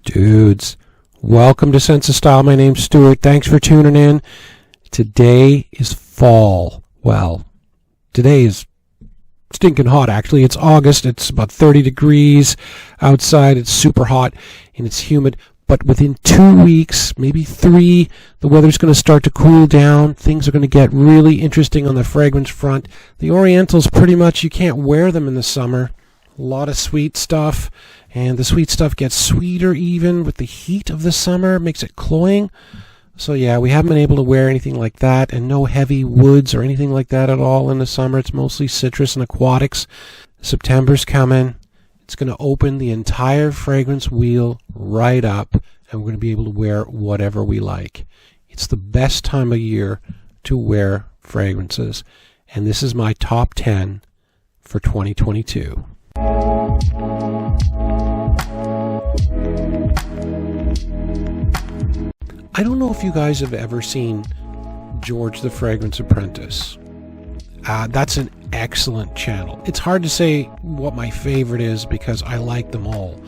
Dudes, welcome to Sense of Style. My name's Stuart. Thanks for tuning in. Today is fall. Well, today is stinking hot, actually. It's August. It's about 30 degrees outside. It's super hot and it's humid. But within 2 weeks, maybe 3, the weather's going to start to cool down. Things are going to get really interesting on the fragrance front. The Orientals, pretty much, you can't wear them in the summer. A lot of sweet stuff. And the sweet stuff gets sweeter even with the heat of the summer. Makes it cloying. So yeah, we haven't been able to wear anything like that. And no heavy woods or anything like that at all in the summer. It's mostly citrus and aquatics. September's coming. It's going to open the entire fragrance wheel right up, and we're going to be able to wear whatever we like. It's the best time of year to wear fragrances, and this is my top 10 for 2022. I don't know if you guys have ever seen George the Fragrance Apprentice. That's an excellent channel. It's hard to say what my favorite is because I like them all.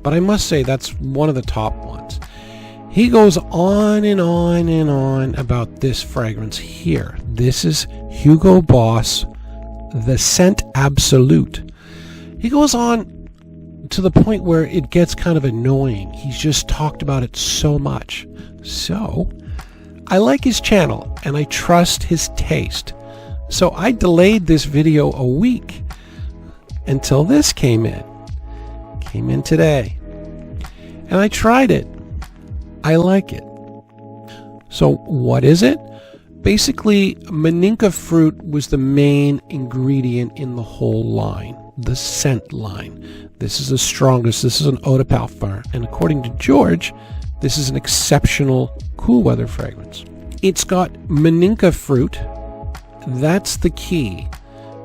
But I must say that's one of the top ones. He goes on and on and on about this fragrance here. This is Hugo Boss, the Scent Absolute. He goes on to the point where it gets kind of annoying. He's just talked about it so much. So, I like his channel and I trust his taste. So I delayed this video a week until this came in. Came in today. And I tried it. I like it. So what is it? Basically, Maninka fruit was the main ingredient in the whole line. The scent line. This is the strongest. This is an eau de parfum. And according to George, this is an exceptional cool weather fragrance. It's got Maninka fruit. That's the key.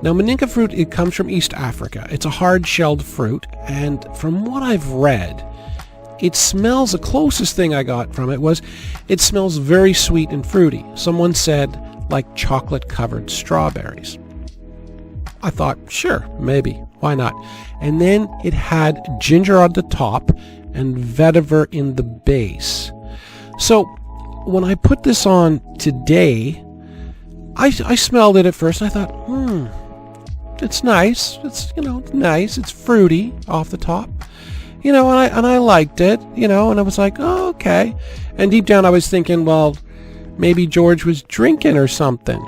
Now, Maninka fruit, it comes from East Africa. It's a hard-shelled fruit, and from what I've read, it smells, the closest thing I got from it was, it smells very sweet and fruity. Someone said, like chocolate-covered strawberries. I thought, sure, maybe, why not? And then it had ginger on the top and vetiver in the base. So, when I put this on today, I smelled it at first and I thought, it's nice. It's, it's nice. It's fruity off the top. And I liked it, and I was like, oh, okay. And deep down I was thinking, well, maybe George was drinking or something.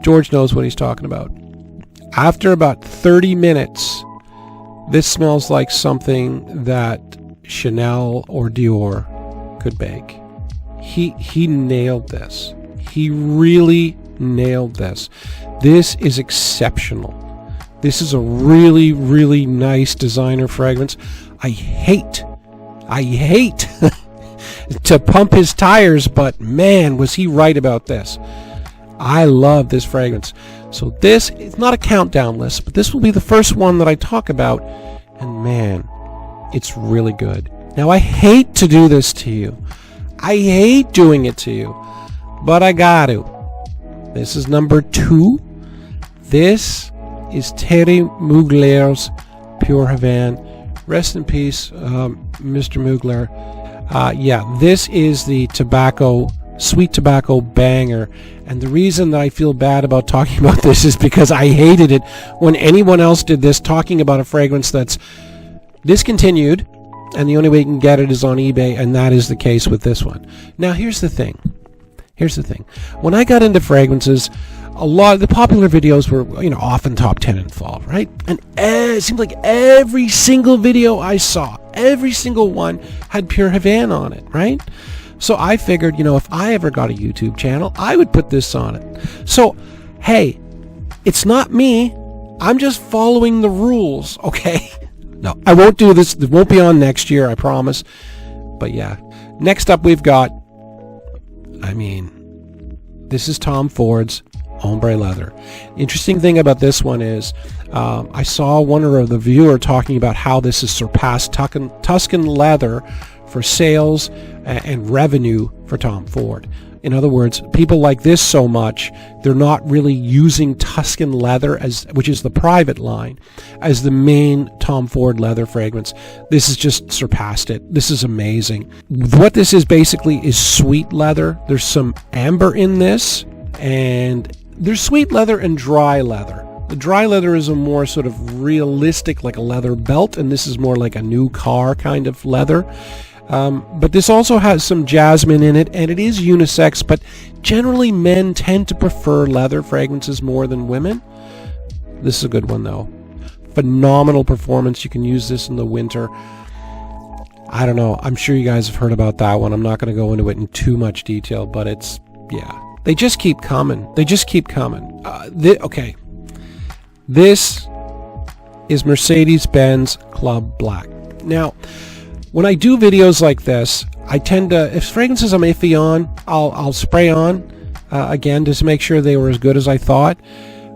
George knows what he's talking about. After about 30 minutes, this smells like something that Chanel or Dior could bake. He nailed this. He really nailed this. This is exceptional. This is a really, really nice designer fragrance. I hate to pump his tires, but man, was he right about this. I love this fragrance. So this is not a countdown list, but this will be the first one that I talk about, and man, it's really good. Now, I hate to do this to you. I hate doing it to you, but I got to. This is number 2. This is Thierry Mugler's Pure Havane. Rest in peace, Mr. Mugler. Yeah, this is the sweet tobacco banger. And the reason that I feel bad about talking about this is because I hated it when anyone else did this, talking about a fragrance that's discontinued. And the only way you can get it is on eBay, and that is the case with this one. Now, here's the thing. When I got into fragrances, a lot of the popular videos were, often top 10 in fall, right? And it seemed like every single video I saw, every single one had Pure Havane on it, right? So I figured, if I ever got a YouTube channel, I would put this on it. So, hey, it's not me. I'm just following the rules, okay? No, I won't do this. It won't be on next year, I promise. But yeah. Next up we've got, this is Tom Ford's Ombre Leather. Interesting thing about this one is, I saw one of the viewer talking about how this has surpassed Tuscan leather for sales and revenue for Tom Ford. In other words, people like this so much, they're not really using Tuscan leather, which is the private line, as the main Tom Ford leather fragrance. This has just surpassed it. This is amazing. What this is basically is sweet leather. There's some amber in this, and there's sweet leather and dry leather. The dry leather is a more sort of realistic, like a leather belt, and this is more like a new car kind of leather. But this also has some jasmine in it, and it is unisex, but generally men tend to prefer leather fragrances more than women. This is a good one, though. Phenomenal performance. You can use this in the winter. I don't know. I'm sure you guys have heard about that one. I'm not going to go into it in too much detail, but it's, yeah. They just keep coming. They just keep coming. Okay. This is Mercedes-Benz Club Black. Now, when I do videos like this, I tend to, if fragrances I'm iffy on, I'll spray on again just to make sure they were as good as I thought.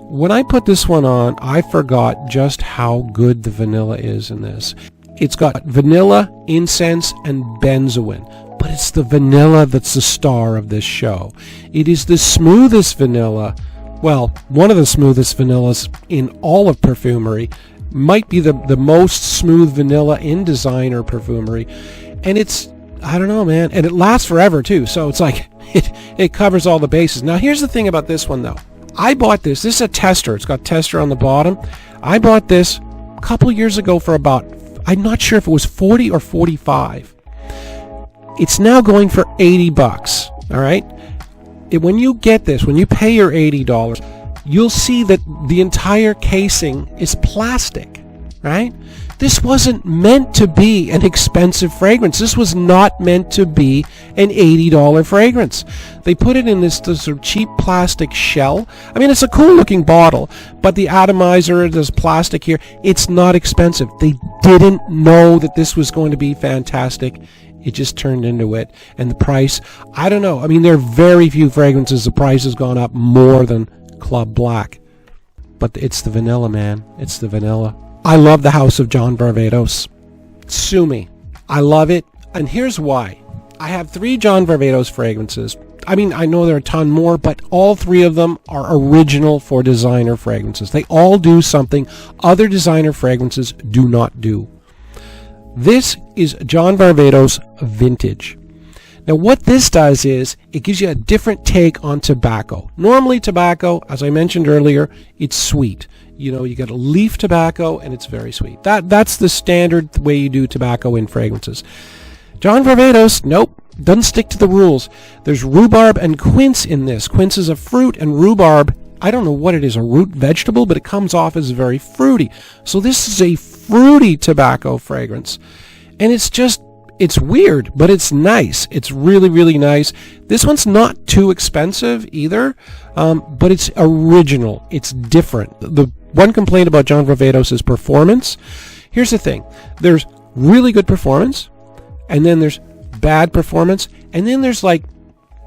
When I put this one on, I forgot just how good the vanilla is in this. It's got vanilla, incense, and benzoin, but it's the vanilla that's the star of this show. It is the smoothest vanilla, well, one of the smoothest vanillas in all of perfumery. Might be the most smooth vanilla in designer perfumery, and it's, I don't know, man, and it lasts forever too, so it's like it covers all the bases. Now here's the thing about this one though. I bought this is a tester. It's got tester on the bottom. I bought this a couple years ago for about, I'm not sure if it was 40 or 45. It's now going for 80 bucks. All right, when you get this, when you pay your $80, you'll see that the entire casing is plastic, right? This wasn't meant to be an expensive fragrance. This was not meant to be an $80 fragrance. They put it in this sort of cheap plastic shell. I mean, it's a cool looking bottle, but the atomizer, there's plastic here. It's not expensive. They didn't know that this was going to be fantastic. It just turned into it. And the price, I don't know. I mean, there are very few fragrances the price has gone up more than Club Black, but it's the vanilla, man. It's the vanilla. I love the house of John Varvatos. Sue me. I love it, and here's why. I have 3 John Varvatos fragrances. I mean, I know there are a ton more, but all 3 of them are original for designer fragrances. They all do something other designer fragrances do not do. This is John Varvatos Vintage. Now what this does is it gives you a different take on tobacco. Normally tobacco, as I mentioned earlier, it's sweet. You know, you got a leaf tobacco and it's very sweet. That's the standard way you do tobacco in fragrances. John Varvatos, nope, doesn't stick to the rules. There's rhubarb and quince in this. Quince is a fruit and rhubarb, I don't know what it is, a root vegetable, but it comes off as very fruity. So this is a fruity tobacco fragrance. And it's weird, but it's nice. It's really, really nice. This one's not too expensive either, but it's original. It's different. The one complaint about John Varvatos is performance. Here's the thing. There's really good performance, and then there's bad performance, and then there's like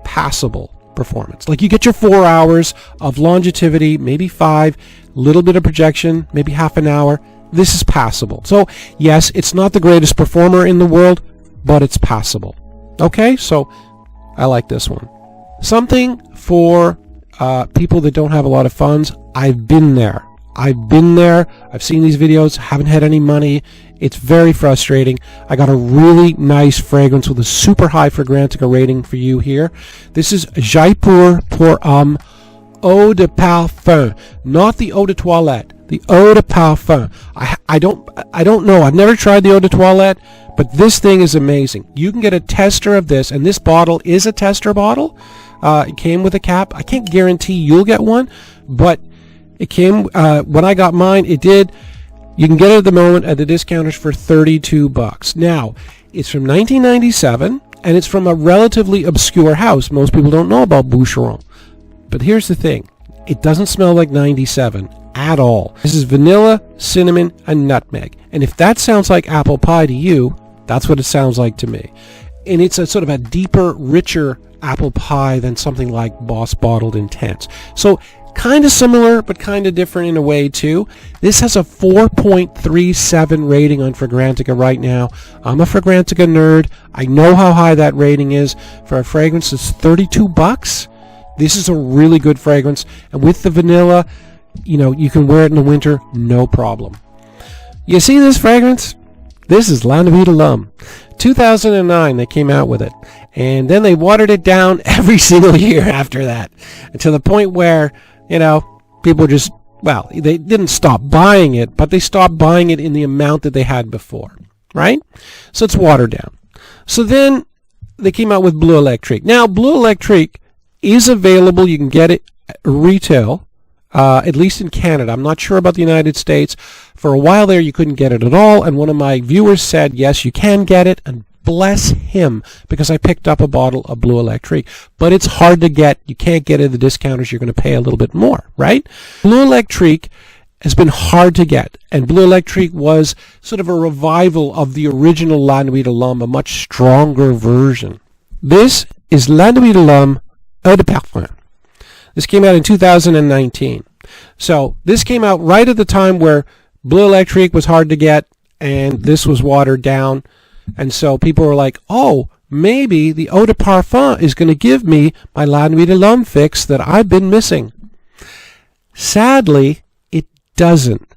passable performance. Like you get your 4 hours of longevity, maybe 5, little bit of projection, maybe half an hour. This is passable. So yes, it's not the greatest performer in the world, but it's passable. Okay, so I like this one. Something for people that don't have a lot of funds. I've been there. I've seen these videos, haven't had any money. It's very frustrating. I got a really nice fragrance with a super high Fragrantica rating for you here. This is Jaipur pour Homme Eau de Parfum, not the Eau de Toilette. The Eau de Parfum. I don't know. I've never tried the Eau de Toilette, but this thing is amazing. You can get a tester of this, and this bottle is a tester bottle. It came with a cap. I can't guarantee you'll get one, but it came, when I got mine, it did. You can get it at the moment at the discounters for 32 bucks. Now, it's from 1997, and it's from a relatively obscure house. Most people don't know about Boucheron. But here's the thing. It doesn't smell like 97 at all. This is vanilla, cinnamon, and nutmeg. And if that sounds like apple pie to you, that's what it sounds like to me. And it's a sort of a deeper, richer apple pie than something like Boss Bottled Intense. So Kind of similar, but kind of different in a way too. This has a 4.37 rating on Fragrantica right now. I'm a Fragrantica nerd. I know how high that rating is. For a fragrance that's $32, this is a really good fragrance. And with the vanilla, you can wear it in the winter, no problem. You see this fragrance? This is La Nuit de l'Homme. 2009, they came out with it. And then they watered it down every single year after that. To the point where, people just, they didn't stop buying it, but they stopped buying it in the amount that they had before, right? So it's watered down. So then they came out with Bleu Electrique. Now, Bleu Electrique is available. You can get it retail, at least in Canada. I'm not sure about the United States. For a while there, you couldn't get it at all, and one of my viewers said, yes, you can get it, and bless him, because I picked up a bottle of Bleu Electrique. But it's hard to get. You can't get it at the discounters. You're going to pay a little bit more, right? Bleu Electrique has been hard to get, and Bleu Electrique was sort of a revival of the original La Nuit de l'Homme, a much stronger version. This is La Nuit de l'Homme Eau de Parfum. This came out in 2019. So this came out right at the time where Bleu Electrique was hard to get, and this was watered down. And so people were like, oh, maybe the Eau de Parfum is going to give me my La Nuit de l'Homme fix that I've been missing. Sadly, it doesn't.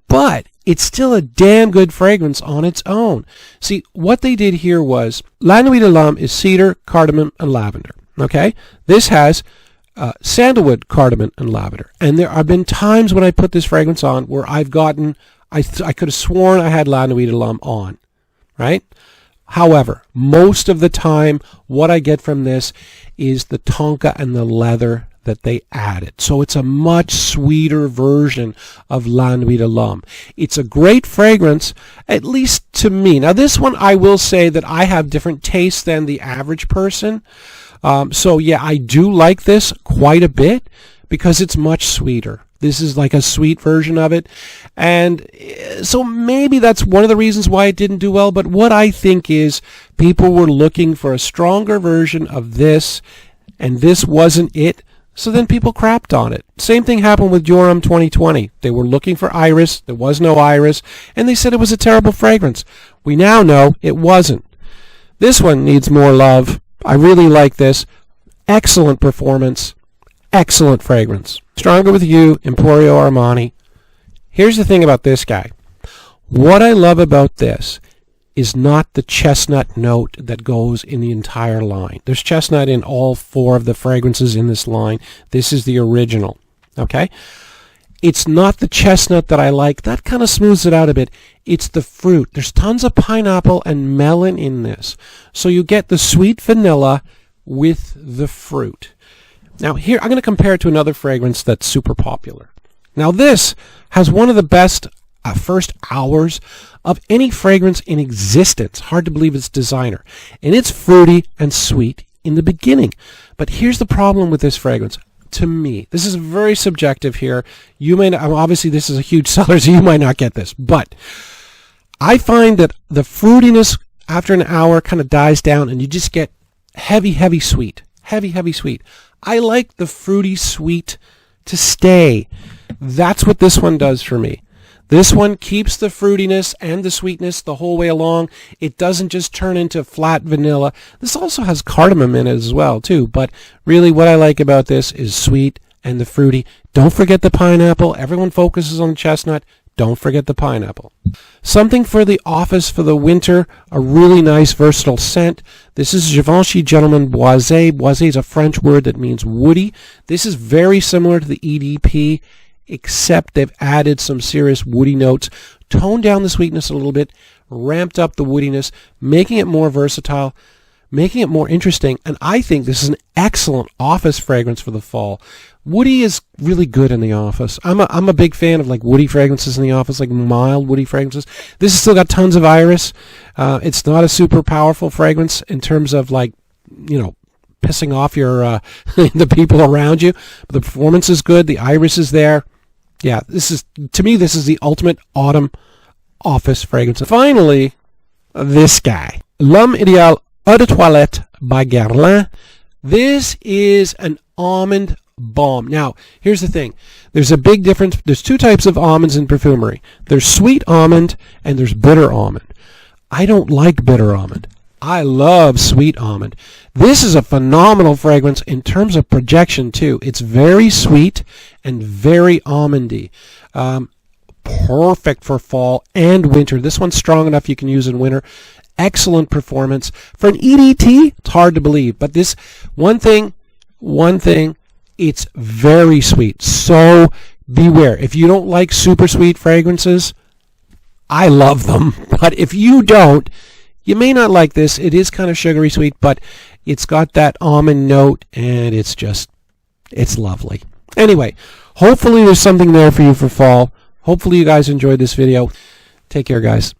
But it's still a damn good fragrance on its own. See, what they did here was, La Nuit de l'Homme is cedar, cardamom, and lavender. Okay? This has sandalwood, cardamom, and lavender. And there have been times when I put this fragrance on where I've gotten, I could have sworn I had La Nuit de l'Homme on. Right? However, most of the time, what I get from this is the tonka and the leather that they added. So it's a much sweeter version of La Nuit de l'Homme. It's a great fragrance, at least to me. Now, this one, I will say that I have different tastes than the average person. So, yeah, I do like this quite a bit because it's much sweeter. This is like a sweet version of it. And so maybe that's one of the reasons why it didn't do well. But what I think is people were looking for a stronger version of this, and this wasn't it. So then people crapped on it. Same thing happened with Joram 2020. They were looking for iris. There was no iris. And they said it was a terrible fragrance. We now know it wasn't. This one needs more love. I really like this. Excellent performance. Excellent fragrance. Stronger with You, Emporio, Armani. Here's the thing about this guy. What I love about this is not the chestnut note that goes in the entire line. There's chestnut in all four of the fragrances in this line. This is the original. Okay? It's not the chestnut that I like. That kind of smooths it out a bit. It's the fruit. There's tons of pineapple and melon in this. So you get the sweet vanilla with the fruit. Now here, I'm going to compare it to another fragrance that's super popular. Now this has one of the best first hours of any fragrance in existence. Hard to believe it's designer. And it's fruity and sweet in the beginning. But here's the problem with this fragrance. To me, this is very subjective here. You may not, obviously this is a huge seller, so you might not get this. But I find that the fruitiness after an hour kind of dies down and you just get heavy, heavy sweet. Heavy, heavy sweet. I like the fruity sweet to stay. That's what this one does for me. This one keeps the fruitiness and the sweetness the whole way along. It doesn't just turn into flat vanilla. This also has cardamom in it as well, too. But really what I like about this is sweet and the fruity. Don't forget the pineapple. Everyone focuses on the chestnut. Don't forget the pineapple. Something for the office for the winter, a really nice versatile scent. This is Givenchy Gentleman Boisee. Boisee is a French word that means woody. This is very similar to the EDP, except they've added some serious woody notes, toned down the sweetness a little bit, ramped up the woodiness, making it more versatile, making it more interesting. And I think this is an excellent office fragrance for the fall. Woody is really good in the office. I'm a big fan of like woody fragrances in the office, like mild woody fragrances. This has still got tons of iris. It's not a super powerful fragrance in terms of like, pissing off your the people around you. But the performance is good. The iris is there. Yeah, to me this is the ultimate autumn office fragrance. And finally, this guy, L'Homme Idéal Eau de Toilette by Guerlain. This is an almond bomb. Now, here's the thing. There's a big difference. There's two types of almonds in perfumery. There's sweet almond and there's bitter almond. I don't like bitter almond. I love sweet almond. This is a phenomenal fragrance in terms of projection too. It's very sweet and very almondy. Perfect for fall and winter. This one's strong enough you can use in winter. Excellent performance. For an EDT, it's hard to believe. But this one thing, it's very sweet. So beware. If you don't like super sweet fragrances, I love them. But if you don't, you may not like this. It is kind of sugary sweet, but it's got that almond note, and it's lovely. Anyway, hopefully there's something there for you for fall. Hopefully you guys enjoyed this video. Take care, guys.